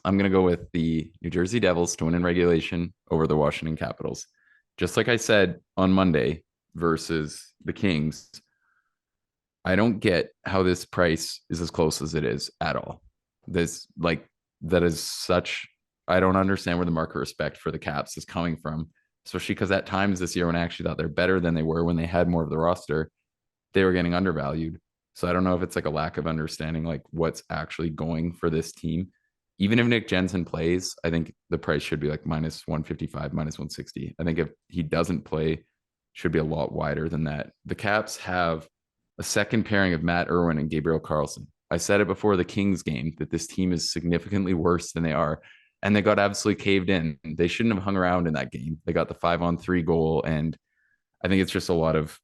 I'm going to go with the New Jersey Devils to win in regulation over the Washington Capitals. Just like I said on Monday versus the Kings, I don't get how this price is as close as it is at all. This, like, that is such, I don't understand where the market respect for the Caps is coming from, especially because at times this year when I actually thought they're better than they were when they had more of the roster, they were getting undervalued. So I don't know if it's like a lack of understanding like what's actually going for this team. Even if Nick Jensen plays, I think the price should be like minus 155, minus 160. I think if he doesn't play, should be a lot wider than that. The Caps have a second pairing of Matt Irwin and Gabriel Carlson. I said it before the Kings game that this team is significantly worse than they are. And they got absolutely caved in. They shouldn't have hung around in that game. They got the 5-on-3 goal. And I think it's just a lot of,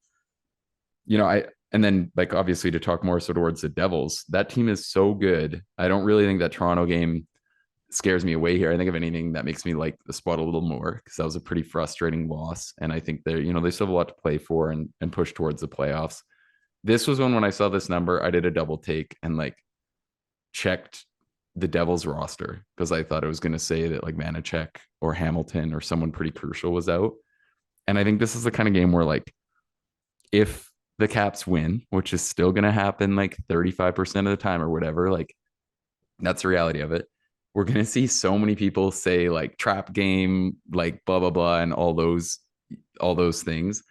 and then like obviously to talk more so towards the Devils, that team is so good. I don't really think that Toronto game scares me away here. I think if anything that makes me like the spot a little more because that was a pretty frustrating loss. And I think they still have a lot to play for and push towards the playoffs. This was when I saw this number, I did a double take and like checked the Devils roster because I thought it was going to say that like Vanacek or Hamilton or someone pretty crucial was out. And I think this is the kind of game where like if the Caps win, which is still going to happen like 35% of the time or whatever, like that's the reality of it. We're going to see so many people say like trap game, like blah, blah, blah, and all those things.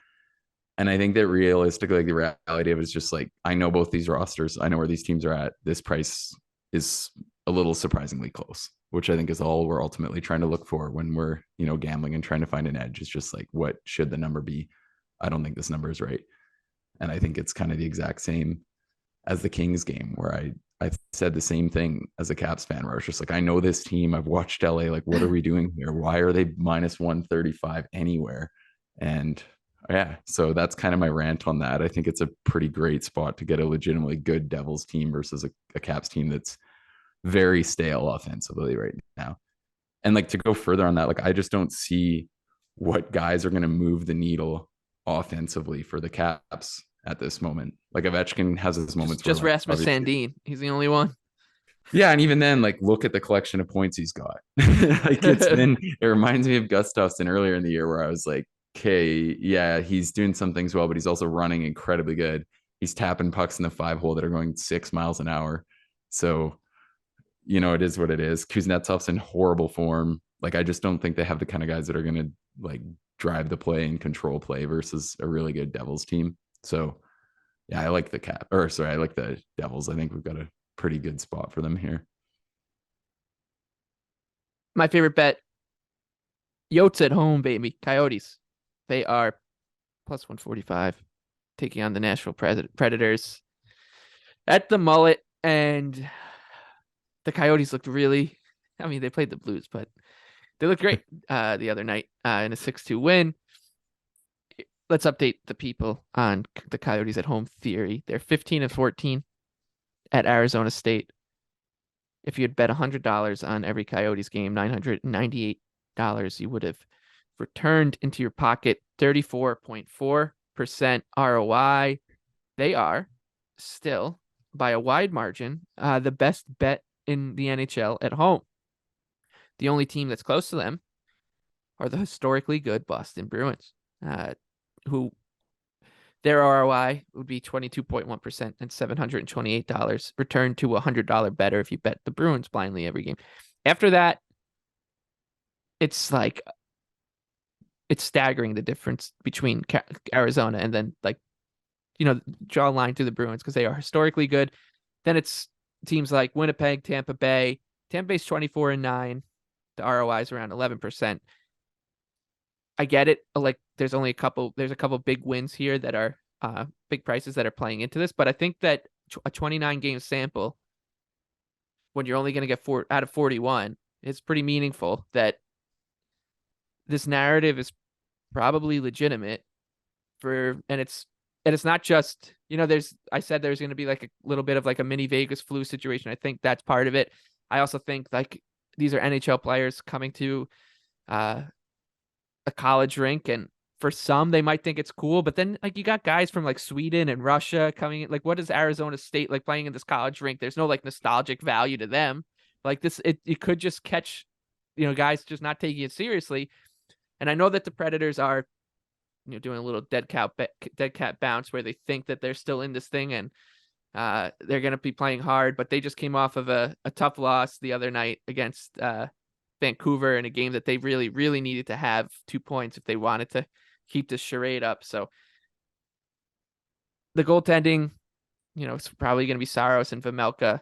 And I think that realistically, like the reality of it is just like, I know both these rosters. I know where these teams are at. This price is a little surprisingly close, which I think is all we're ultimately trying to look for when we're, gambling and trying to find an edge. It's just like, what should the number be? I don't think this number is right. And I think it's kind of the exact same as the Kings game where I said the same thing as a Caps fan where I was just like, I know this team. I've watched LA. Like, what are we doing here? Why are they minus 135 anywhere? And yeah, so that's kind of my rant on that. I think it's a pretty great spot to get a legitimately good Devils team versus a Caps team that's very stale offensively right now. And like to go further on that, like I just don't see what guys are going to move the needle offensively for the Caps at this moment. Like Ovechkin has his moments where Just like Rasmus obviously, Sandin. He's the only one. yeah, and even then, like look at the collection of points he's got. Like it reminds me of Gustafsson earlier in the year where I was like, okay, yeah, he's doing some things well, but he's also running incredibly good. He's tapping pucks in the 5 hole that are going 6 miles an hour. So, it is what it is. Kuznetsov's in horrible form. Like, I just don't think they have the kind of guys that are going to like drive the play and control play versus a really good Devils team. So, yeah, I like I like the Devils. I think we've got a pretty good spot for them here. My favorite bet, Yotes at home, baby. Coyotes. They are plus 145 taking on the Nashville Predators at the Mullet. And the Coyotes looked really, I mean, they played the Blues, but they looked great the other night in a 6-2 win. Let's update the people on the Coyotes at home theory. They're 15-14 at Arizona State. If you had bet $100 on every Coyotes game, $998, you would have returned into your pocket 34.4% ROI. They are still, by a wide margin, the best bet in the NHL at home. The only team that's close to them are the historically good Boston Bruins, who their ROI would be 22.1% and $728. Return to $100 better if you bet the Bruins blindly every game. After that, it's like it's staggering the difference between Arizona and then like draw a line through the Bruins because they are historically good. Then it's teams like Winnipeg, Tampa Bay. Tampa Bay's 24-9. The ROI is around 11%. I get it. Like there's a couple big wins here that are big prices that are playing into this, but I think that a 29 game sample when you're only going to get 4 out of 41 is pretty meaningful that this narrative is probably legitimate and it's not just, I said there's going to be like a little bit of like a mini Vegas flu situation. I think that's part of it. I also think like these are NHL players coming to a college rink, and for some they might think it's cool, but then like you got guys from like Sweden and Russia coming in. Like what is Arizona State like playing in this college rink? There's no like nostalgic value to them. Like this, it could just catch, guys just not taking it seriously. And I know that the Predators are, doing a little dead cat bounce where they think that they're still in this thing and they're going to be playing hard, but they just came off of a tough loss the other night against Vancouver in a game that they really, really needed to have 2 points if they wanted to keep this charade up. So the goaltending, it's probably going to be Saros and Vejmelka,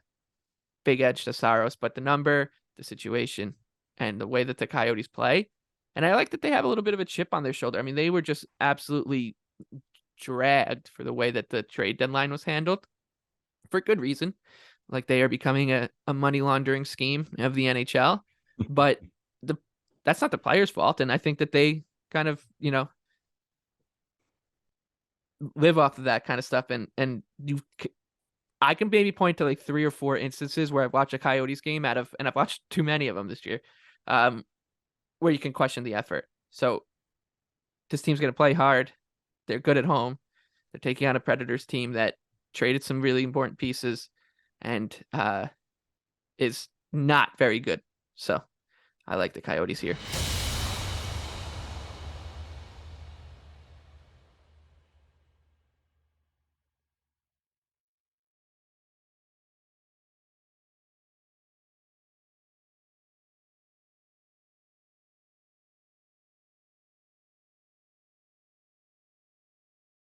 big edge to Saros, but the number, the situation, and the way that the Coyotes play. And I like that they have a little bit of a chip on their shoulder. I mean, they were just absolutely dragged for the way that the trade deadline was handled for good reason. Like they are becoming a money laundering scheme of the NHL, but that's not the players' fault. And I think that they kind of, live off of that kind of stuff. And I can maybe point to like 3 or 4 instances where I've watched a Coyotes game and I've watched too many of them this year, where you can question the effort. So this team's going to play hard. They're good at home. They're taking on a Predators team that traded some really important pieces and is not very good. So I like the Coyotes here.